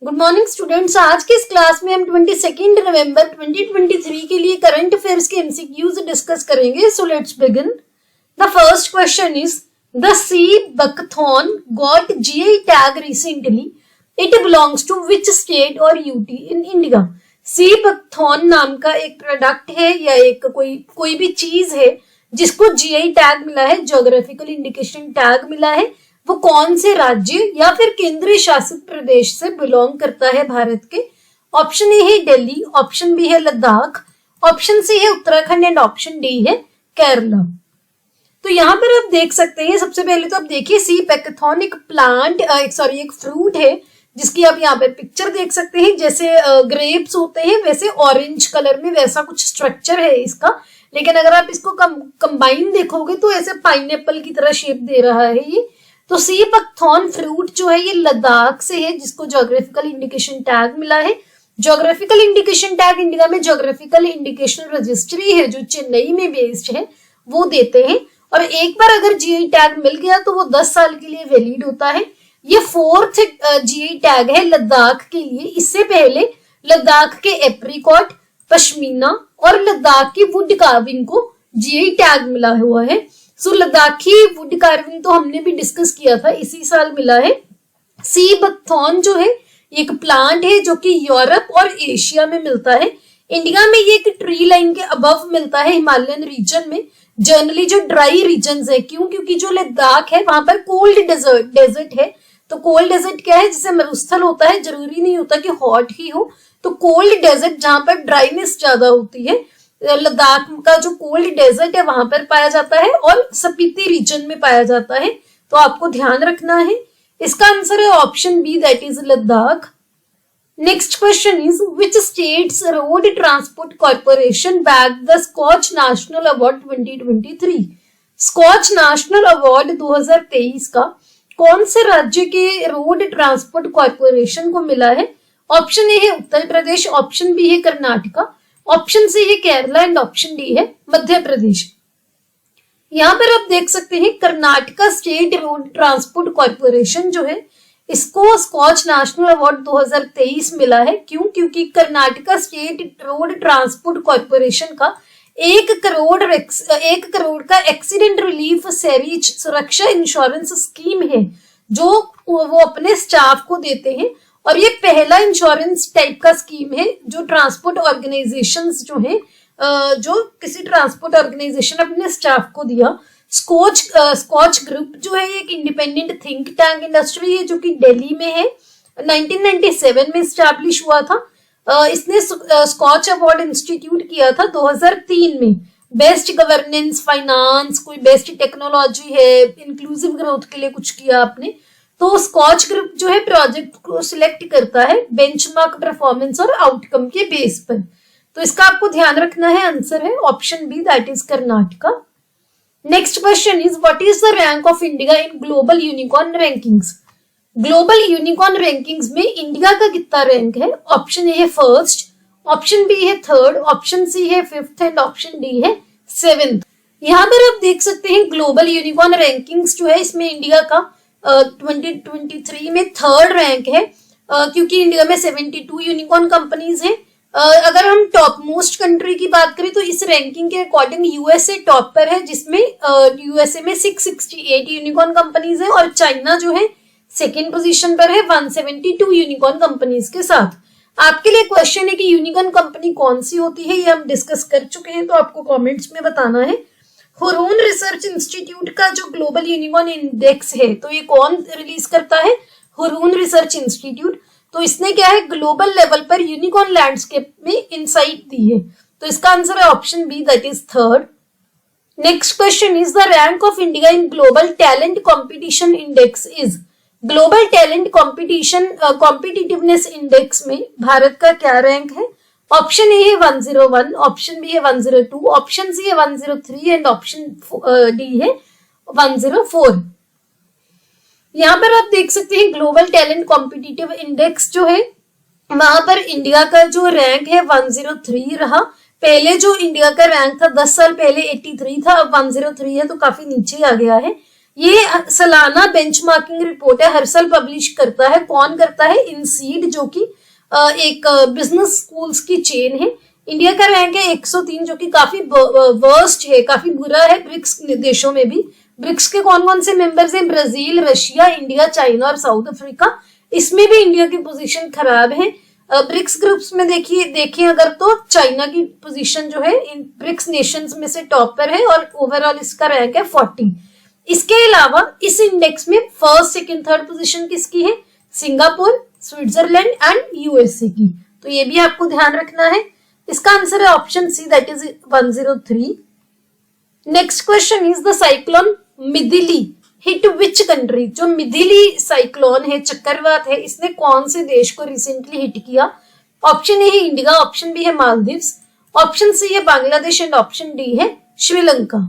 Good morning students. आज की इस क्लास में हम 22 नवंबर 2023 के लिए करंट अफेयर्स के एमसीक्यूज डिस्कस करेंगे। So let's begin. The first question is the sea buckthorn got GI tag recently. It belongs to which state और UT in India. Sea buckthorn नाम का एक प्रोडक्ट है या एक कोई भी चीज है जिसको जीआई टैग मिला है, ज्योग्राफिकल इंडिकेशन टैग मिला है, वो कौन से राज्य या फिर केंद्रीय शासित प्रदेश से बिलोंग करता है भारत के। ऑप्शन ए है दिल्ली, ऑप्शन बी है लद्दाख, ऑप्शन सी है उत्तराखंड एंड ऑप्शन डी है केरला। तो यहाँ पर आप देख सकते हैं, सबसे पहले तो आप देखिए सी पैकेथॉन एक एक फ्रूट है जिसकी आप यहाँ पे पिक्चर देख सकते हैं। जैसे ग्रेप्स होते हैं वैसे ऑरेंज कलर में वैसा कुछ स्ट्रक्चर है इसका, लेकिन अगर आप इसको कंबाइन देखोगे तो ऐसे पाइनएप्पल की तरह शेप दे रहा है ये। तो सी बकथॉन फ्रूट जो है ये लद्दाख से है जिसको ज्योग्राफिकल इंडिकेशन टैग मिला है। ज्योग्राफिकल इंडिकेशन टैग इंडिया में ज्योग्राफिकल इंडिकेशन रजिस्ट्री है जो चेन्नई में बेस्ड है, वो देते हैं। और एक बार अगर जीआई टैग मिल गया तो वो 10 साल के लिए वैलिड होता है। ये 4th जीआई टैग है लद्दाख के लिए। इससे पहले लद्दाख के एप्रिकॉट, पश्मीना और लद्दाख की वुड कार्विंग को जीआई टैग मिला हुआ है। सो लद्दाखी वुड कार्विंग तो हमने भी डिस्कस किया था, इसी साल मिला है। सी बकथॉन जो है एक प्लांट है जो कि यूरोप और एशिया में मिलता है। इंडिया में ये एक ट्री लाइन के अबव मिलता है हिमालयन रीजन में, जनरली जो ड्राई रीजन है। क्योंकि जो लद्दाख है वहां पर कोल्ड डेजर्ट है। तो कोल्ड डेजर्ट क्या है, जिसे मरुस्थल होता है, जरूरी नहीं होता कि हॉट ही हो। तो कोल्ड डेजर्ट जहां पर ड्राइनेस ज्यादा होती है, लद्दाख का जो कोल्ड डेजर्ट है वहां पर पाया जाता है और स्पीति रीजन में पाया जाता है। तो आपको ध्यान रखना है। इसका आंसर है option B, that is Ladakh. Next question is which state's road transport corporation bag the Skoch national award 2023। Skoch national award 2023 का कौन से राज्य के रोड ट्रांसपोर्ट कॉर्पोरेशन को मिला है। ऑप्शन ए है उत्तर प्रदेश, ऑप्शन बी है कर्नाटका, ऑप्शन सी है केरला एंड ऑप्शन डी है मध्य प्रदेश। यहाँ पर आप देख सकते हैं Karnataka state road transport corporation जो है इसको स्कॉच नेशनल अवार्ड 2023 मिला है। क्योंकि Karnataka state road transport corporation का 1 करोड़ का एक्सीडेंट रिलीफ सैरिज सुरक्षा इंश्योरेंस स्कीम है जो वो अपने स्टाफ को देते हैं। और ये पहला इंश्योरेंस टाइप का स्कीम है जो ट्रांसपोर्ट ऑर्गेनाइजेशंस जो है, जो किसी ट्रांसपोर्ट ऑर्गेनाइजेशन अपने स्टाफ को दिया। स्कॉच ग्रुप जो है एक इंडिपेंडेंट थिंक टैंक इंडस्ट्री है जो कि दिल्ली में है। 1997 में स्टैब्लिश हुआ था। इसने स्कॉच अवार्ड इंस्टीट्यूट किया था 2003 में। बेस्ट गवर्नेंस, फाइनेंस, कोई बेस्ट टेक्नोलॉजी है, इंक्लूसिव ग्रोथ के लिए कुछ किया आपने। तो स्कॉच ग्रुप जो है प्रोजेक्ट को सिलेक्ट करता है बेंचमार्क परफॉर्मेंस और आउटकम के बेस पर। तो इसका आपको ध्यान रखना है। आंसर है option B, that is Karnataka. Next question is what is the rank of India in global unicorn rankings. Global unicorn rankings में इंडिया का कितना रैंक है। ऑप्शन ए है 1st, ऑप्शन बी है 3rd, ऑप्शन सी है 5th and option D है 7th। यहाँ पर आप देख सकते हैं ग्लोबल यूनिकॉर्न रैंकिंग्स जो है इसमें इंडिया का 2023 में 3rd रैंक है। क्योंकि इंडिया में 72 यूनिकॉर्न कंपनीज हैं। अगर हम टॉप मोस्ट कंट्री की बात करें तो इस रैंकिंग के अकॉर्डिंग यूएसए टॉप पर है, जिसमें यूएसए में 668 यूनिकॉर्न कंपनीज है और चाइना जो है 2nd पोजीशन पर है 172 यूनिकॉर्न कंपनीज के साथ। आपके लिए क्वेश्चन है कि यूनिकॉर्न कंपनी कौन सी होती है, ये हम डिस्कस कर चुके हैं, तो आपको कॉमेंट्स में बताना है। हुरून रिसर्च इंस्टीट्यूट का जो ग्लोबल यूनिकॉर्न इंडेक्स है तो ये कौन रिलीज करता है, हुरून रिसर्च इंस्टीट्यूट। तो इसने क्या है ग्लोबल लेवल पर यूनिकॉर्न लैंडस्केप में इनसाइट दी है। तो इसका आंसर है option B, that is 3rd। Next question is the rank of India in global talent competition index is. Global talent competition competitiveness index में भारत का क्या रैंक है। ऑप्शन ए है 101, ऑप्शन बी है 102, ऑप्शन सी है 103 and option D है 104। यहाँ पर आप देख सकते हैं ग्लोबल टैलेंट कॉम्पिटिटिव इंडेक्स जो है वहां पर इंडिया का जो रैंक है 103 रहा। पहले जो इंडिया का रैंक था 10 साल पहले 83 था, अब 103 है, तो काफी नीचे आ गया है। ये सालाना बेंचमार्किंग रिपोर्ट है, हर साल पब्लिश करता है। कौन करता है? इनसीड, जो कि एक बिजनेस स्कूल्स की चेन है। इंडिया का रैंक है 103, जो कि काफी वर्स्ट है, काफी बुरा है ब्रिक्स देशों में भी। ब्रिक्स के कौन कौन से मेंबर्स हैं? ब्राजील, रशिया, इंडिया, चाइना और साउथ अफ्रीका। इसमें भी इंडिया की पोजीशन खराब है। ब्रिक्स ग्रुप्स में देखिए अगर, तो चाइना की पोजीशन जो है इन ब्रिक्स नेशंस में से टॉप पर है और ओवरऑल इसका रैंक है 40। इसके अलावा इस इंडेक्स में फर्स्ट, सेकंड, थर्ड पोजीशन किसकी है? सिंगापुर, स्विट्जरलैंड एंड यूएसए की। तो ये भी आपको ध्यान रखना है। इसका आंसर है option C, that is 103। Next question is the cyclone Mithili hit which country? जो मिथिली साइक्लोन है, चक्रवात है, इसने कौन से देश को रिसेंटली हिट किया? ऑप्शन ए है इंडिया, ऑप्शन बी है मालदीव्स, ऑप्शन सी है बांग्लादेश एंड ऑप्शन डी है श्रीलंका।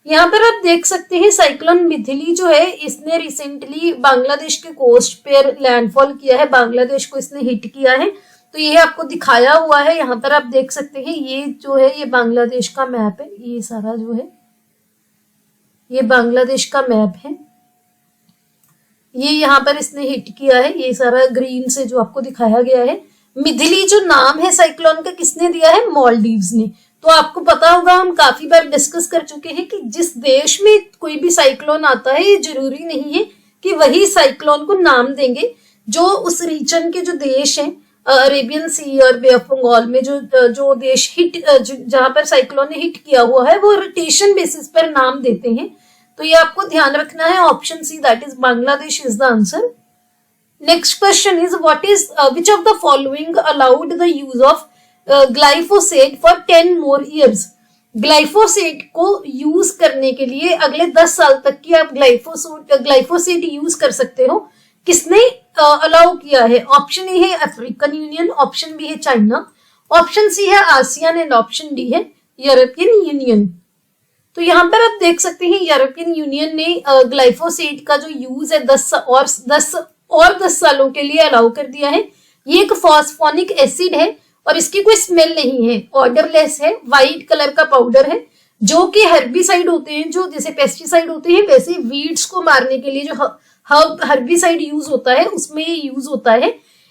यहाँ पर आप देख सकते हैं साइक्लोन मिथिली जो है इसने रिसेंटली बांग्लादेश के कोस्ट पर लैंडफॉल किया है, बांग्लादेश को इसने हिट किया है। तो ये आपको दिखाया हुआ है, यहाँ पर आप देख सकते हैं। ये जो है ये बांग्लादेश का मैप है, ये सारा जो है ये बांग्लादेश का मैप है। ये यहाँ पर इसने हिट किया है, ये सारा ग्रीन से जो आपको दिखाया गया है। मिथिली जो नाम है साइक्लोन का किसने दिया है? मालदीव्स ने। तो आपको पता होगा, हम काफी बार डिस्कस कर चुके हैं कि जिस देश में कोई भी साइक्लोन आता है, ये जरूरी नहीं है कि वही साइक्लोन को नाम देंगे। जो उस रीजन के जो देश हैं, अरेबियन सी और बे ऑफ बंगाल में जो देश हिट, जहां पर साइक्लोन ने हिट किया हुआ है, वो रोटेशन बेसिस पर नाम देते हैं। तो ये आपको ध्यान रखना है। Option C, that is Bangladesh, is the answer. Next question is what is which of the following allowed the use of glyphosate for 10 more years? Glyphosate को यूज करने के लिए अगले 10 साल तक की आप ग्लाइफोसेट यूज कर सकते हो। किसने अलाउ किया है? ऑप्शन ए है अफ्रीकन यूनियन, ऑप्शन बी है चाइना, ऑप्शन सी है आसियान एंड ऑप्शन डी है यूरोपियन यूनियन। तो यहाँ पर आप देख सकते हैं यूरोपियन यूनियन ने ग्लाइफोसेट का जो यूज है 10 सालों के लिए अलाउ कर दिया है। ये एक फॉस्फोनिक एसिड है और इसकी कोई स्मेल नहीं है, ऑर्डरलेस है, व्हाइट कलर का पाउडर है, जो कि हर्बिसाइड होते हैं, जो जैसे पेस्टिसाइड होते हैं वैसे वीड्स को मारने के लिए जो हर्बिसाइड यूज होता है उसमें ये यूज होता है।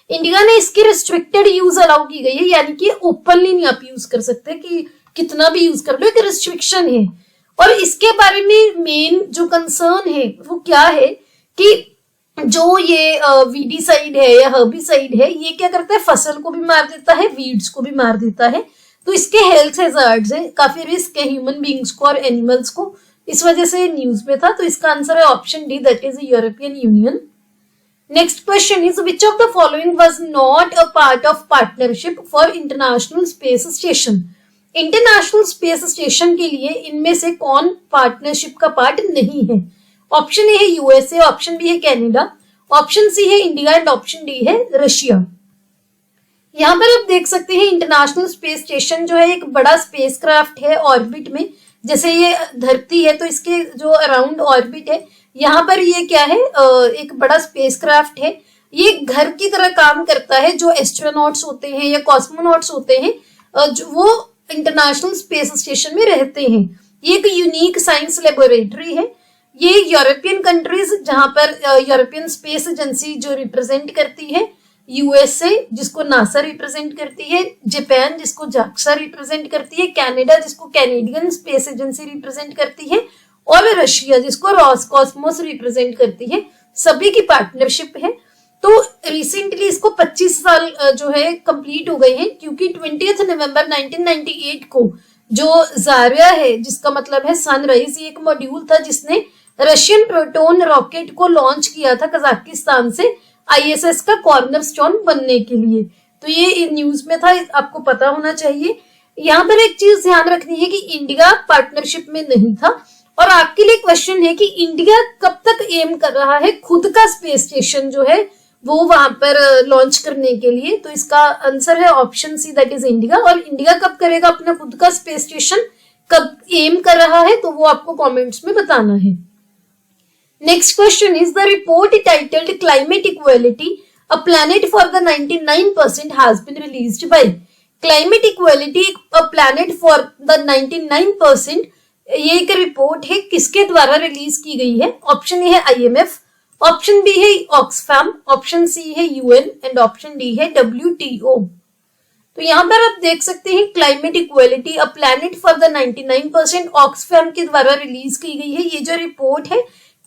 इंडिया ने इसकी रिस्ट्रिक्टेड यूज अलाउ की गई है, यानी कि ओपनली नहीं आप यूज कर सकते कि कितना भी यूज कर लो, एक रिस्ट्रिक्शन है। और इसके बारे में मेन जो कंसर्न है वो क्या है कि जो ये वीडीसाइड है या हर्बिसाइड है, ये क्या करता है? फसल को भी मार देता है, वीड्स को भी मार देता है। तो इसके हेल्थ हैजार्ड्स है, काफी रिस्क है ह्यूमन बींग्स को और एनिमल्स को। इस वजह से न्यूज में था। तो इसका आंसर है option D, that is European union. Next question is which of the following was not a part of partnership for international space station? International space station के लिए इनमें से कौन पार्टनरशिप का पार्ट नहीं है? ऑप्शन ए है यूएसए, ऑप्शन बी है कनाडा, ऑप्शन सी है इंडिया एंड ऑप्शन डी है रशिया। यहाँ पर आप देख सकते हैं इंटरनेशनल स्पेस स्टेशन जो है एक बड़ा स्पेसक्राफ्ट है ऑर्बिट में। जैसे ये धरती है तो इसके जो अराउंड ऑर्बिट है, यहाँ पर ये क्या है? एक बड़ा स्पेसक्राफ्ट है। ये घर की तरह काम करता है। जो एस्ट्रोनॉट्स होते हैं या कॉस्मोनॉट्स होते हैं, जो वो इंटरनेशनल स्पेस स्टेशन में रहते हैं। ये एक यूनिक साइंस लेबोरेटरी है। ये यूरोपियन कंट्रीज, जहां पर यूरोपियन स्पेस एजेंसी जो रिप्रेजेंट करती है, यूएसए जिसको नासा रिप्रेजेंट करती है, जापान जिसको जाक्सा रिप्रेजेंट करती है, कनाडा जिसको कैनेडियन स्पेस एजेंसी रिप्रेजेंट करती है, और रशिया जिसको रॉसकॉस्मोस रिप्रेजेंट करती है, सभी की पार्टनरशिप है। तो रिसेंटली इसको 25 साल जो है कंप्लीट हो गए हैं, क्योंकि 20 नवंबर 1998 को जो जारिया है, जिसका मतलब है सनराइज, ये एक मॉड्यूल था जिसने रशियन प्रोटॉन रॉकेट को लॉन्च किया था कजाकिस्तान से आईएसएस का कॉर्नरस्टोन बनने के लिए। तो ये न्यूज में था, आपको पता होना चाहिए। यहाँ पर एक चीज ध्यान रखनी है कि इंडिया पार्टनरशिप में नहीं था। और आपके लिए क्वेश्चन है कि इंडिया कब तक एम कर रहा है खुद का स्पेस स्टेशन जो है वो वहां पर लॉन्च करने के लिए? तो इसका आंसर है option C, that is India. और इंडिया कब करेगा अपना खुद का स्पेस स्टेशन, कब एम कर रहा है, तो वो आपको कमेंट्स में बताना है। Next question is the report titled climate equality a planet for the 99% has been released by. Climate equality a planet for the 99% ये एक रिपोर्ट है, किसके द्वारा रिलीज की गई है? ऑप्शन ए है IMF, ऑप्शन बी है ऑक्सफैम, ऑप्शन सी है UN एंड ऑप्शन डी है WTO। तो यहाँ पर आप देख सकते हैं climate equality a planet for the 99% Oxfam के द्वारा रिलीज की गई है। ये जो रिपोर्ट है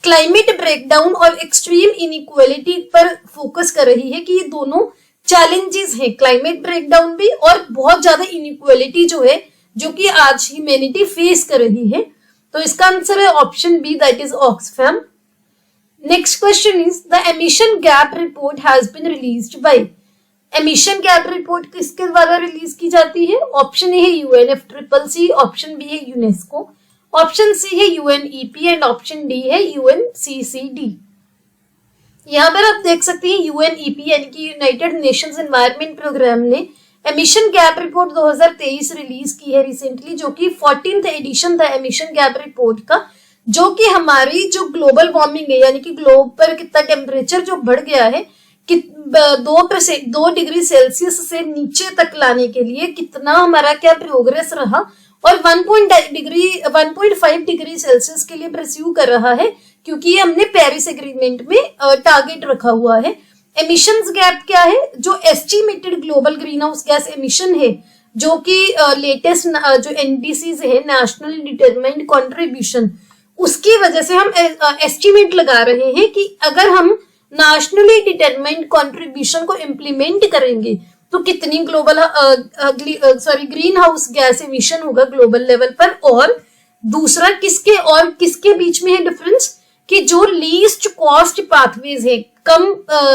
क्लाइमेट ब्रेकडाउन और एक्सट्रीम इनइक्वालिटी पर फोकस कर रही है कि ये दोनों चैलेंजेस हैं, क्लाइमेट ब्रेकडाउन भी और बहुत ज्यादा इनइक्वालिटी जो है, जो कि आज ह्यूमैनिटी फेस कर रही है। तो इसका आंसर है option B, that is Oxfam. Next question is the emission gap report has been released by. Emission gap report किसके द्वारा रिलीज की जाती है? ऑप्शन ए है UNFCCC, ऑप्शन बी है यूनेस्को, ऑप्शन सी है UNEP एंड ऑप्शन डी है UNCCD। यहाँ पर आप देख सकते हैं UNEP यानी कि यूनाइटेड नेशंस एनवायरनमेंट प्रोग्राम ने एमिशन गैप रिपोर्ट 2023 रिलीज की है रिसेंटली, जो कि 14th एडिशन था एमिशन गैप रिपोर्ट का, जो कि हमारी जो ग्लोबल वार्मिंग है यानी कि ग्लोब पर कितना टेम्परेचर जो बढ़ गया है कि 2 डिग्री सेल्सियस से नीचे तक लाने के लिए कितना हमारा क्या प्रोग्रेस रहा, और 1.5 डिग्री सेल्सियस के लिए परस्यू कर रहा है, क्योंकि ये हमने पेरिस एग्रीमेंट में टारगेट रखा हुआ है। एमिशंस गैप क्या है? जो estimated global green house gas emission है, जो कि लेटेस्ट जो NDCs है, नेशनल डिटरमाइंड कंट्रीब्यूशन, उसकी वजह से हम एस्टिमेट लगा रहे हैं कि अगर हम नेशनली डिटरमाइंड कंट्रीब्यूशन को इम्प्लीमेंट करेंगे तो कितनी ग्रीन हाउस गैस एमिशन होगा ग्लोबल लेवल पर। और दूसरा किसके बीच में है डिफरेंस कि जो लीस्ट कॉस्ट पाथवेज है, कम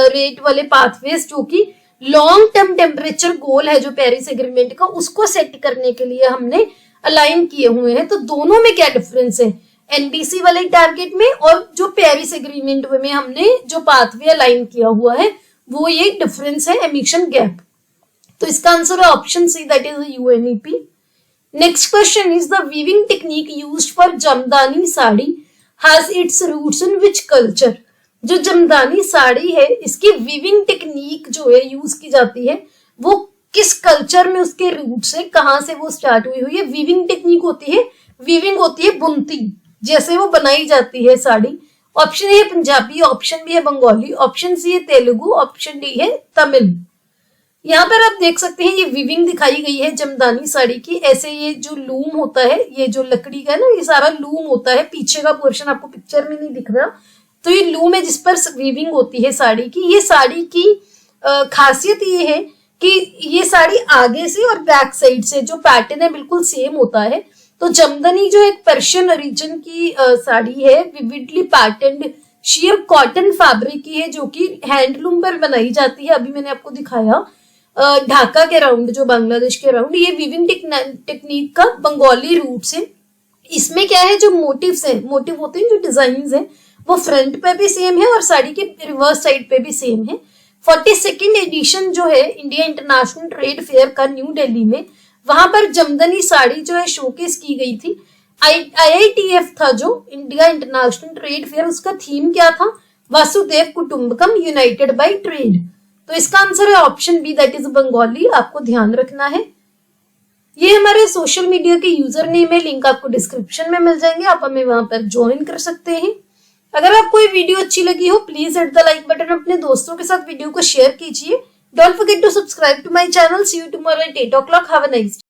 रेट वाले पाथवेज, जो कि लॉन्ग टर्म टेम्परेचर गोल है जो पेरिस एग्रीमेंट का, उसको सेट करने के लिए हमने अलाइन किए हुए हैं। तो दोनों में क्या डिफरेंस है? NDC वाले टारगेट में और जो पेरिस एग्रीमेंट में हमने जो पाथवे अलाइन किया हुआ है, वो ये डिफरेंस है एमिशन गैप। तो इसका आंसर है option C, that is UNEP। Next question is the weaving technique used for Jamdani sari has its roots in which culture. जो जमदानी साड़ी है, इसकी वीविंग टेक्निक जो है यूज की जाती है, वो किस कल्चर में उसके रूट्स है, कहां से वो स्टार्ट हुई है? वीविंग टेक्निक वीविंग होती है बुनती, जैसे वो बनाई जाती है साड़ी। ऑप्शन ए है पंजाबी, ऑप्शन बी है बंगाली, ऑप्शन सी है तेलुगु, ऑप्शन डी है तमिल। यहाँ पर आप देख सकते हैं ये वीविंग दिखाई गई है जमदानी साड़ी की। ऐसे ये जो लूम होता है, ये जो लकड़ी का है ना, ये सारा लूम होता है, पीछे का पोर्शन आपको पिक्चर में नहीं दिख रहा, तो ये लूम है जिस पर वीविंग होती है साड़ी की। ये साड़ी की खासियत ये है कि ये साड़ी आगे से और बैक साइड से जो पैटर्न है बिल्कुल सेम होता है। तो जमदानी जो एक पर्शियन रीजन की साड़ी है, विविडली पैटर्न्ड शेयर कॉटन फैब्रिक की है, जो कि हैंडलूम पर बनाई जाती है। अभी मैंने आपको दिखाया ढाका के अराउंड, जो बांग्लादेश के अराउंड, ये वीविंग टेक्निक का बंगाली रूट्स है। इसमें क्या है, जो मोटिव्स है, मोटिव होते हैं जो डिजाइन है, वो फ्रंट पे भी सेम है और साड़ी के रिवर्स साइड पे भी सेम है। 42nd एडिशन जो है इंडिया इंटरनेशनल ट्रेड फेयर का न्यू दिल्ली में, वहां पर जमदानी साड़ी जो है शोकेस की गई थी। IITF था जो इंडिया इंटरनेशनल ट्रेड फेयर, उसका थीम क्या था? Vasudhaiva Kutumbakam united by trade. तो इसका आंसर है option B, that is Bengali. आपको ध्यान रखना है। ये हमारे सोशल मीडिया के यूजर नेम है, लिंक आपको डिस्क्रिप्शन में मिल जाएंगे, आप हमें वहां पर ज्वाइन कर सकते हैं। अगर आपको ये वीडियो अच्छी लगी हो, please hit the like button, अपने दोस्तों के साथ वीडियो को शेयर कीजिए। Don't forget to subscribe to my channel. See you tomorrow at 8 o'clock। Have a nice day.